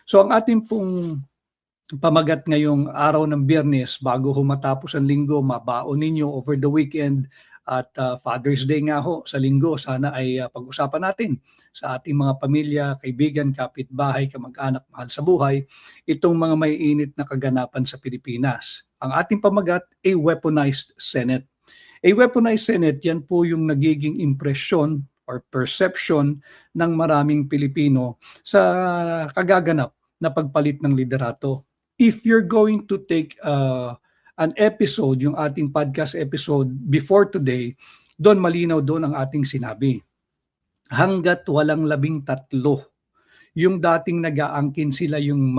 So ang ating pong pamagat ngayong araw ng Biyernes bago matapos ang linggo, mabaon ninyo over the weekend at Father's Day nga ho sa linggo, sana ay pag-usapan natin sa ating mga pamilya, kaibigan, kapitbahay, kamag-anak, mahal sa buhay, itong mga may init na kaganapan sa Pilipinas. Ang ating pamagat, a weaponized Senate. A weaponized Senate, yan po yung nagiging impresyon or perception ng maraming Pilipino sa kagaganap na pagpalit ng liderato. If you're going to take an episode, yung ating podcast episode before today, doon malinaw doon ang ating sinabi. Hanggat walang 13, yung dating nag-aangkin sila yung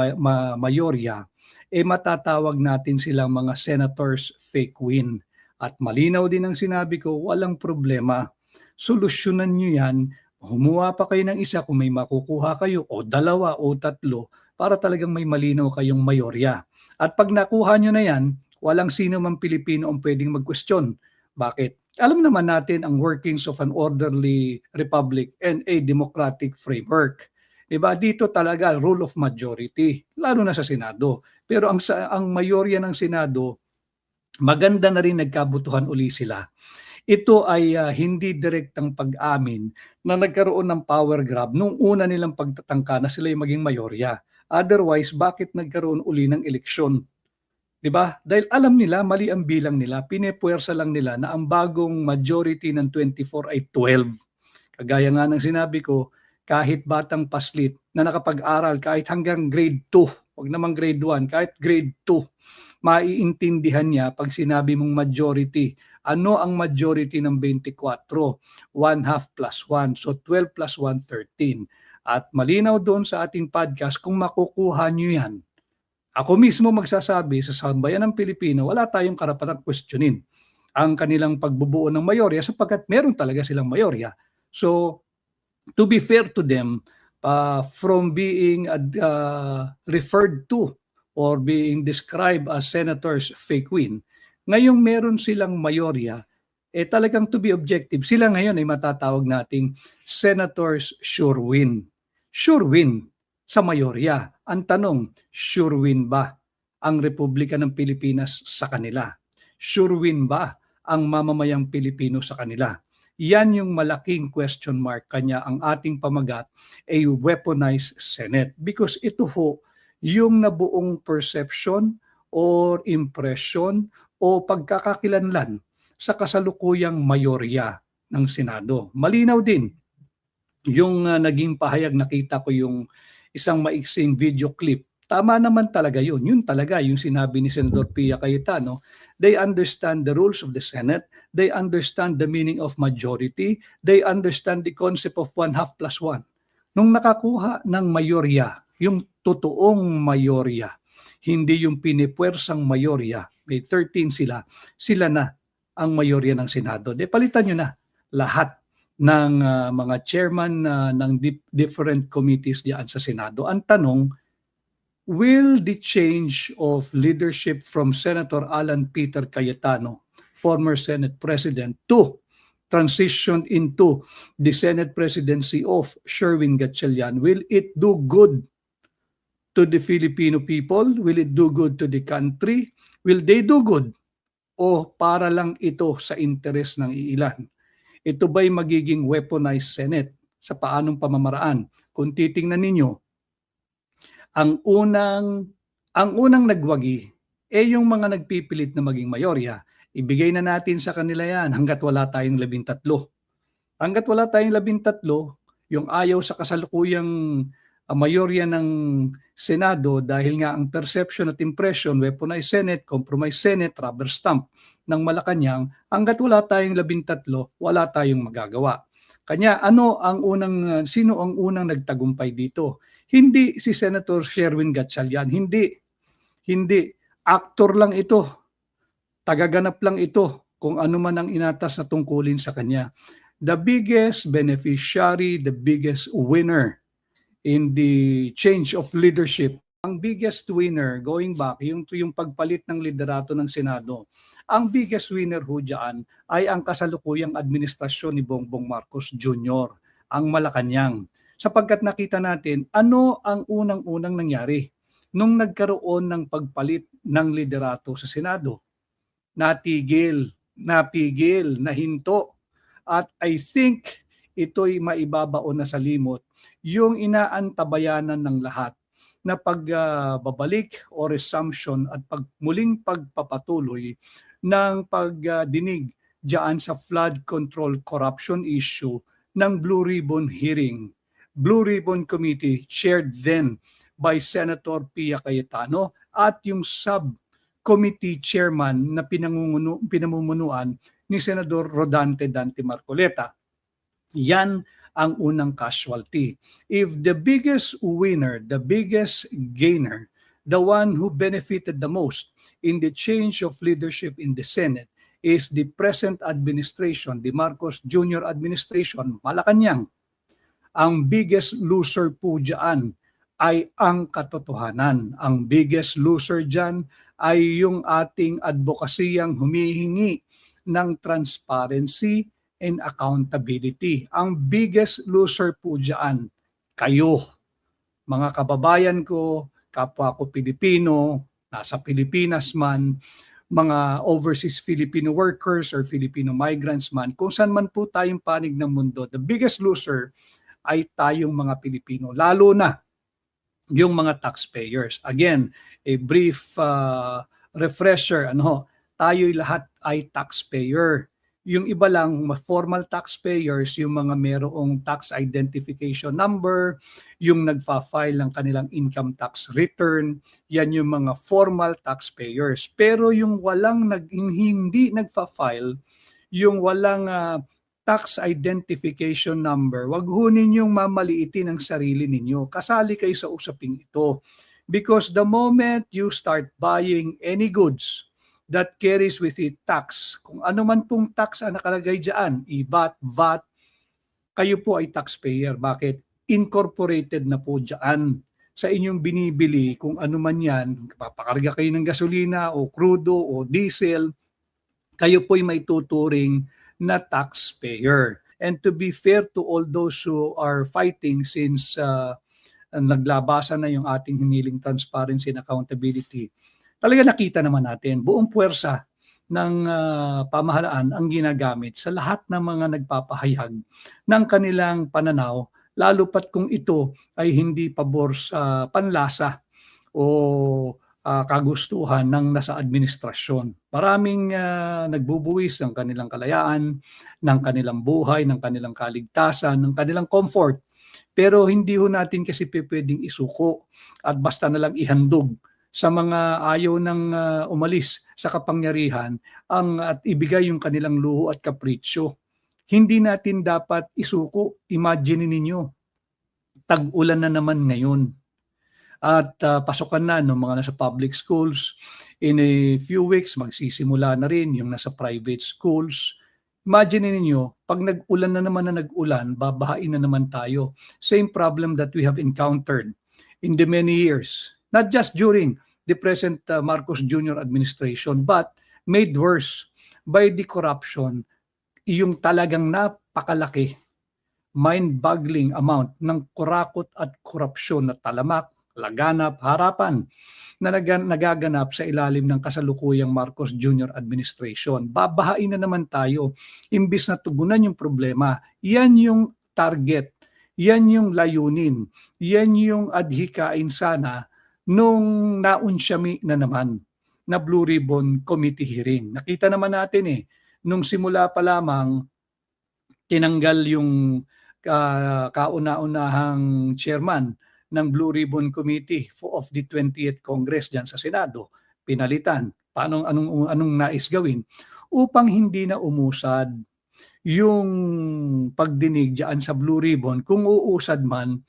mayorya, matatawag natin silang mga senators fake win. At malinaw din ang sinabi ko, walang problema. Solusyonan nyo yan. Humuha pa kayo ng isa kung may makukuha kayo o dalawa o tatlo para talagang may malinaw kayong mayorya. At pag nakuha nyo na yan, walang sino mang Pilipino ang pwedeng mag-question. Bakit? Alam naman natin ang workings of an orderly republic and a democratic framework. Diba? Dito talaga rule of majority, lalo na sa Senado. Pero ang mayorya ng Senado, maganda na rin nagkabutuhan uli sila. Ito ay hindi direktang pag-amin na nagkaroon ng power grab nung una nilang pagtatangka na sila yung maging mayorya. Otherwise, bakit nagkaroon uli ng eleksyon? Diba? Dahil alam nila, mali ang bilang nila, pinepuwersa lang nila na ang bagong majority ng 24 ay 12. Kagaya nga ng sinabi ko, kahit batang paslit na nakapag-aral, kahit hanggang grade 2, wag namang grade 1, kahit grade 2, maiintindihan niya pag sinabi mong majority. Ano ang majority ng 24? 1/2 plus 1. So 12 plus 1, 13. At malinaw doon sa ating podcast, kung makukuha nyo yan, ako mismo magsasabi sa sambayan ng Pilipino, wala tayong karapatang questionin ang kanilang pagbubuo ng mayorya sapagkat meron talaga silang mayorya. So, to be fair to them, from being referred to or being described as senators fake win, ngayong meron silang mayorya, talagang to be objective, sila ngayon ay matatawag nating senators sure win. Sure win sa mayorya. Ang tanong, sure win ba ang Republika ng Pilipinas sa kanila? Sure win ba ang mamamayang Pilipino sa kanila? Yan yung malaking question mark, kanya ang ating pamagat, a weaponized Senate. Because ito ho, yung nabuong perception or impression o pagkakakilanlan sa kasalukuyang mayorya ng Senado. Malinaw din yung naging pahayag, nakita ko yung isang maiksing video clip. Tama naman talaga yun. Yun talaga yung sinabi ni Senador Pia Cayetano. They understand the rules of the Senate. They understand the meaning of majority. They understand the concept of 1/2 plus 1. Nung nakakuha ng mayorya, yung totoong mayorya, hindi yung pinipuwersang mayorya, may 13 sila, sila na ang mayorya ng Senado. De palitan nyo na lahat ng mga chairman ng different committees diyan sa Senado. Ang tanong, will the change of leadership from Senator Alan Peter Cayetano, former Senate President, to transition into the Senate presidency of Sherwin Gatchalian, will it do good to the Filipino people? Will it do good to the country? Will they do good? O para lang ito sa interes ng iilan? Ito ba'y magiging weaponized Senate? Sa paanong pamamaraan? Kung titingnan ninyo, ang unang nagwagi yung mga nagpipilit na maging mayorya. Ibigay na natin sa kanila yan hanggat wala tayong 13. Hanggat wala tayong 13, yung ayaw sa kasalukuyang mayorya ng Senado dahil nga ang perception at impression, weaponized Senate, compromise Senate, rubber stamp ng Malacanang, hanggat wala tayong 13, wala tayong magagawa. Kanya sino ang unang nagtagumpay dito? Hindi si Senator Sherwin Gatchalian, hindi. Aktor lang ito. Tagaganap lang ito kung ano man ang inatas na tungkulin sa kanya. The biggest beneficiary, the biggest winner in the change of leadership, ang biggest winner, going back, yung pagpalit ng liderato ng Senado, ang biggest winner ho dyan ay ang kasalukuyang administrasyon ni Bongbong Marcos Jr., ang Malacanang. sapagkat nakita natin ano ang unang-unang nangyari nung nagkaroon ng pagpalit ng liderato sa Senado. Natigil, napigil, nahinto. At I think ito'y maibabaon na sa limot yung inaantabayanan ng lahat na pagbabalik o resumption at muling pagpapatuloy ng pagdinig diyan sa flood control corruption issue ng Blue Ribbon hearing. Blue Ribbon Committee chaired then by Senator Pia Cayetano at yung subcommittee chairman na pinamumunuan ni Senador Rodante Dante Marcoleta. Yan ang unang casualty. If the biggest winner, the biggest gainer, the one who benefited the most in the change of leadership in the Senate is the present administration, the Marcos Jr. administration, Malacanang. Ang biggest loser po dyan ay ang katotohanan. Ang biggest loser dyan ay yung ating advokasiyang humihingi ng transparency and accountability. Ang biggest loser po dyan, kayo, mga kababayan ko, kapwa ko Pilipino, nasa Pilipinas man, mga overseas Filipino workers or Filipino migrants man, kung saan man po tayong panig ng mundo, the biggest loser ay tayong mga Pilipino, lalo na yung mga taxpayers. Again, a brief refresher, tayo'y lahat ay taxpayer. Yung iba lang, formal taxpayers, yung mga merong tax identification number, yung nagfa-file ng kanilang income tax return, yan yung mga formal taxpayers. Pero yung hindi nagfa-file, yung walang tax identification number, wag ho ninyong mamaliitin ang sarili ninyo. Kasali kayo sa usaping ito. Because the moment you start buying any goods that carries with it tax, kung ano man pong tax ang nakalagay dyan, IVAT, VAT, kayo po ay taxpayer. Bakit? Incorporated na po dyan sa inyong binibili, kung ano man yan, papakarga kayo ng gasolina o crudo o diesel, kayo po ay may tuturing na taxpayer. And to be fair to all those who are fighting since naglabasan na yung ating hiniling transparency and accountability, talaga nakita naman natin buong puwersa ng pamahalaan ang ginagamit sa lahat ng mga nagpapahayag ng kanilang pananaw, lalo pat kung ito ay hindi pabor sa panlasa o kagustuhan ng nasa administrasyon. Maraming nagbubuwis ng kanilang kalayaan, ng kanilang buhay, ng kanilang kaligtasan, ng kanilang comfort. Pero hindi ho natin kasi pwedeng isuko at basta na lang ihandog sa mga ayaw ng umalis sa kapangyarihan at ibigay yung kanilang luho at kapritsyo. Hindi natin dapat isuko. Imagine ninyo, tag-ulan na naman ngayon. At pasukan na ng mga nasa public schools. In a few weeks, magsisimula na rin yung nasa private schools. Imagine ninyo, pag nag-ulan na naman na nag-ulan, babahain na naman tayo. Same problem that we have encountered in the many years. Not just during the present Marcos Jr. administration, but made worse by the corruption, yung talagang napakalaki, mind-boggling amount ng kurakot at korupsyon na talamak, laganap, harapan na nagaganap sa ilalim ng kasalukuyang Marcos Jr. administration. Babahain na naman tayo. Imbis na tugunan yung problema, yan yung target, yan yung layunin, yan yung adhikain sana nung naunsyami na naman na Blue Ribbon Committee hearing. Nakita naman natin nung simula pa lamang tinanggal yung kauna-unahang chairman ng Blue Ribbon Committee of the 20th Congress diyan sa Senado, pinalitan. Anong nais gawin upang hindi na umusad yung pagdinig diyan sa Blue Ribbon, kung uusad man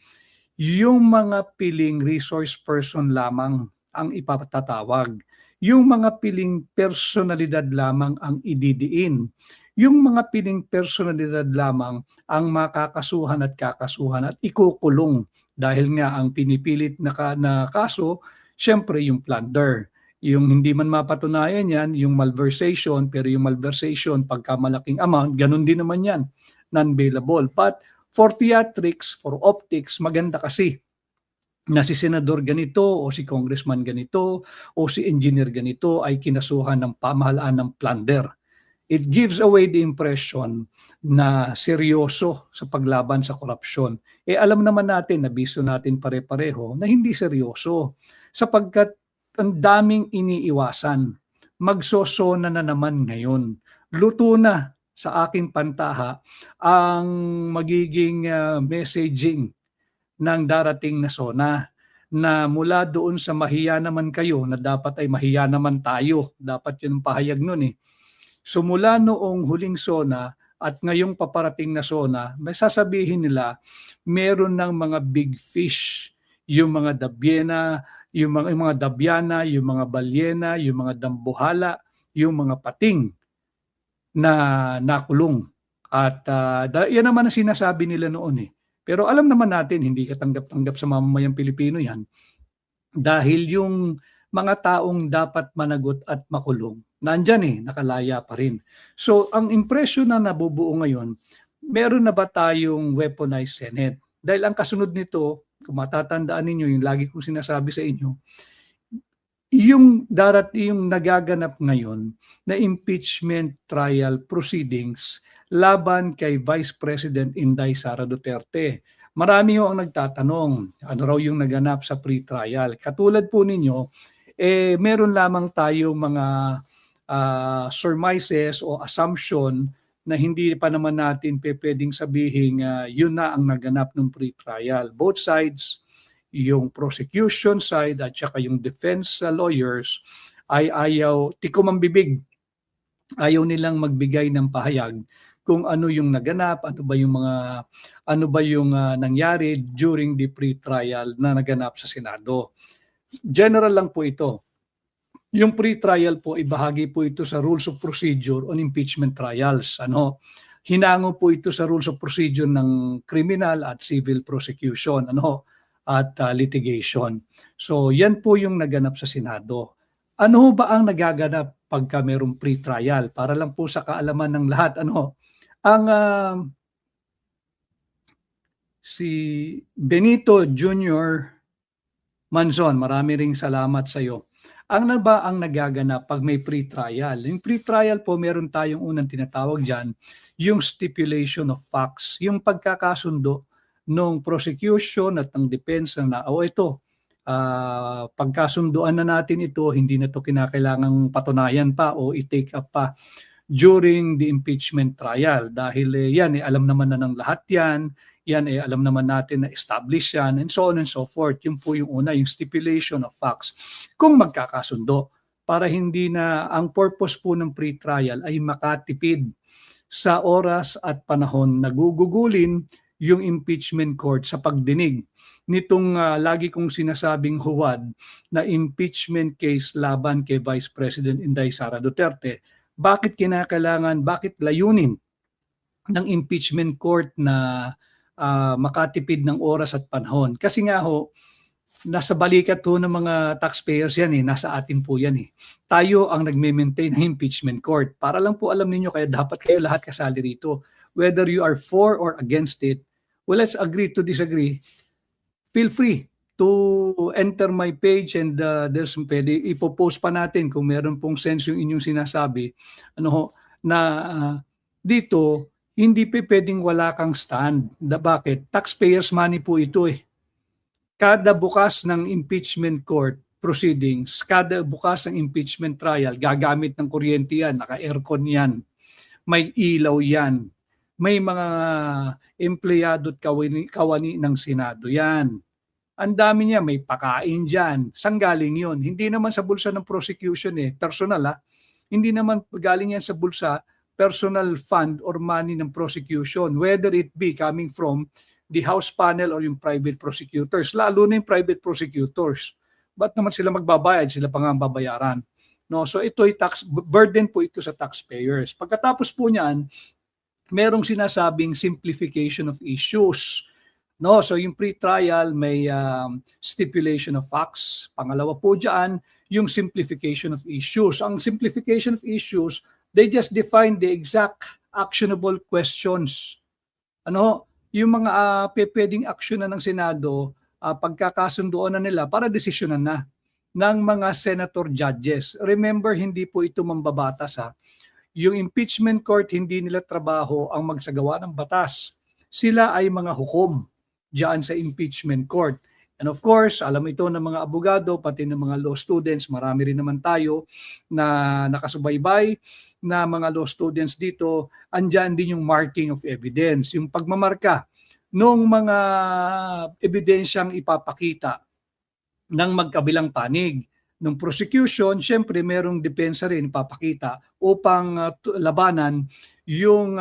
yung mga piling resource person lamang ang ipatatawag. Yung mga piling personalidad lamang ang ididiin. Yung mga piling personalidad lamang ang makakasuhan at kakasuhan at ikukulong. Dahil nga ang pinipilit na kaso, syempre yung plunder. Yung hindi man mapatunayan yan, yung malversation, pero yung malversation pagka malaking amount, ganun din naman yan, non-bailable. But For theatrics, for optics, maganda kasi na si senador ganito o si congressman ganito o si engineer ganito ay kinasuhan ng pamahalaan ng plunder. It gives away the impression na seryoso sa paglaban sa korupsyon. Alam naman natin, nabiso natin pare-pareho na hindi seryoso sapagkat ang daming iniiwasan. Magsosona na naman ngayon. Luto na sa aking pantaha ang magiging messaging ng darating na SONA na mula doon sa mahiya naman kayo na dapat ay mahiya naman tayo. Dapat yun ang pahayag nun eh. So mula noong huling SONA at ngayong paparating na SONA, may sasabihin nila meron ng mga big fish, yung mga dabyena, yung mga dabyana, yung mga balyena, yung mga dambuhala, yung mga pating na nakulong. At yan naman ang sinasabi nila noon eh. Pero alam naman natin, hindi katanggap-tanggap sa mamamayang Pilipino yan. Dahil yung mga taong dapat managot at makulong, nandyan eh, nakalaya pa rin. So, ang impression na nabubuo ngayon, meron na ba tayong weaponized Senate? Dahil ang kasunod nito, kung matatandaan ninyo, yung lagi kong sinasabi sa inyo, yung nagaganap ngayon na impeachment trial proceedings laban kay Vice President Inday Sara Duterte. Marami ho ang nagtatanong, ano raw yung naganap sa pre-trial. Katulad po ninyo, meron lamang tayo mga surmises o assumption na hindi pa naman natin pwedeng sabihin yun na ang naganap ng pre-trial. Both sides, yung prosecution side at saka yung defense lawyers ay ayaw, tikom ang bibig. Ayaw nilang magbigay ng pahayag kung ano yung naganap, ano ba yung nangyari during the pre-trial na naganap sa Senado. General lang po ito. Yung pre-trial po, ibahagi po ito sa Rules of Procedure on Impeachment Trials. Hinango po ito sa Rules of Procedure ng criminal at civil prosecution at litigation. So yan po yung naganap sa Senado. Ano ba ang nagaganap pagka mayroong pre-trial? Para lang po sa kaalaman ng lahat. Si Benito Jr. Manzon, marami ring salamat sa iyo. Ano ba ang nagaganap pag may pre-trial? Yung pre-trial po, meron tayong unang tinatawag dyan, yung stipulation of facts, yung pagkakasundo ng prosecution at ng depensa na, pagkasunduan na natin ito, hindi na ito kinakailangang patunayan pa o i-take up pa during the impeachment trial. Dahil alam naman na ng lahat yan alam naman natin na establish yan, and so on and so forth. Yun po yung una, yung stipulation of facts. Kung magkakasundo, para hindi na ang purpose po ng pre-trial ay makatipid sa oras at panahon na gugugulin yung impeachment court sa pagdinig nitong lagi kong sinasabing huwad na impeachment case laban kay Vice President Inday Sara Duterte. Bakit kinakailangan, bakit layunin ng impeachment court na makatipid ng oras at panahon? Kasi nga ho, nasa balikat ho ng mga taxpayers yan nasa atin po yan Tayo ang nagme-maintain ng impeachment court. Para lang po alam ninyo, kaya dapat kayo lahat kasali rito. Whether you are for or against it, well, let's agree to disagree. Feel free to enter my page and there's pwede ipopost pa natin kung meron pong sense yung inyong sinasabi dito hindi pwedeng wala kang stand. Bakit? Taxpayers money po ito Kada bukas ng impeachment court proceedings, kada bukas ng impeachment trial, gagamit ng kuryente yan, naka-aircon yan, may ilaw yan, may mga empleyado at kawani ng Senado yan. Ang dami niya, may pakain dyan. Saan galing yun? Hindi naman sa bulsa ng prosecution personal Hindi naman galing yan sa bulsa, personal fund or money ng prosecution, whether it be coming from the House panel or yung private prosecutors, lalo na yung private prosecutors. Ba't naman sila magbabayad? Sila pa nga ang babayaran. So ito ay tax burden po ito sa taxpayers. Pagkatapos po niyan, merong sinasabing simplification of issues. So yung pre-trial may stipulation of facts. Pangalawa po diyan, yung simplification of issues. Ang simplification of issues, they just define the exact actionable questions. yung mga pwedeng aksyonan ng Senado, pagkakasunduan na nila para desisyonan na ng mga senator judges. Remember, hindi po ito mambabatas ha. Yung impeachment court, hindi nila trabaho ang magsagawa ng batas. Sila ay mga hukom diyan sa impeachment court. And of course, alam ito ng mga abogado, pati ng mga law students, marami rin naman tayo na nakasubaybay na mga law students dito, andyan din yung marking of evidence, yung pagmamarka ng mga ebidensyang ipapakita ng magkabilang panig. Nung prosecution, syempre merong depensa rin papakita upang labanan yung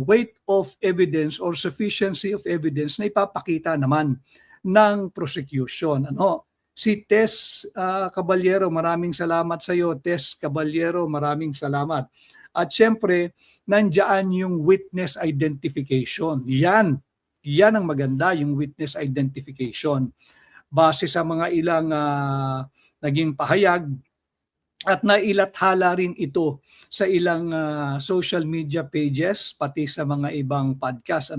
weight of evidence or sufficiency of evidence na ipapakita naman ng prosecution. Ano? Si Tess Caballero, maraming salamat sa iyo. Tess Caballero, maraming salamat. At syempre, nandiyan yung witness identification. Yan ang maganda, yung witness identification. Base sa mga ilang naging pahayag at nailathala rin ito sa ilang social media pages pati sa mga ibang podcast,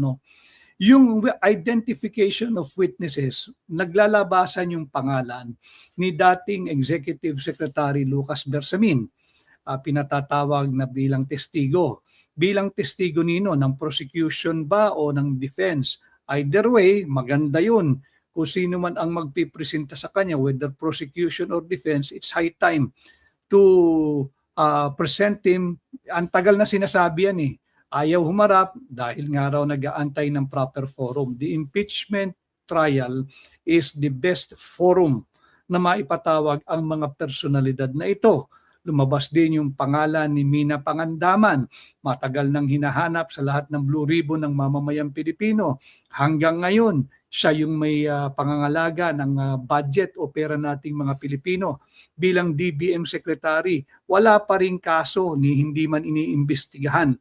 yung identification of witnesses, naglalabasan yung pangalan ni dating Executive Secretary Lucas Bersamin, pinatatawag na bilang testigo. Bilang testigo nino ng prosecution ba o ng defense? Either way, maganda yun. Kung sino man ang magpipresenta sa kanya, whether prosecution or defense, it's high time to present him. Ang tagal na sinasabi yan eh. Ayaw humarap dahil nga raw nag-aantay ng proper forum. The impeachment trial is the best forum na maipatawag ang mga personalidad na ito. Lumabas din yung pangalan ni Mina Pangandaman. Matagal nang hinahanap sa lahat ng Blue Ribbon ng mamamayang Pilipino. Hanggang ngayon, siya yung may pangangalaga ng budget o pera nating mga Pilipino. Bilang DBM Secretary, wala pa ring kaso ni hindi man iniimbestigahan.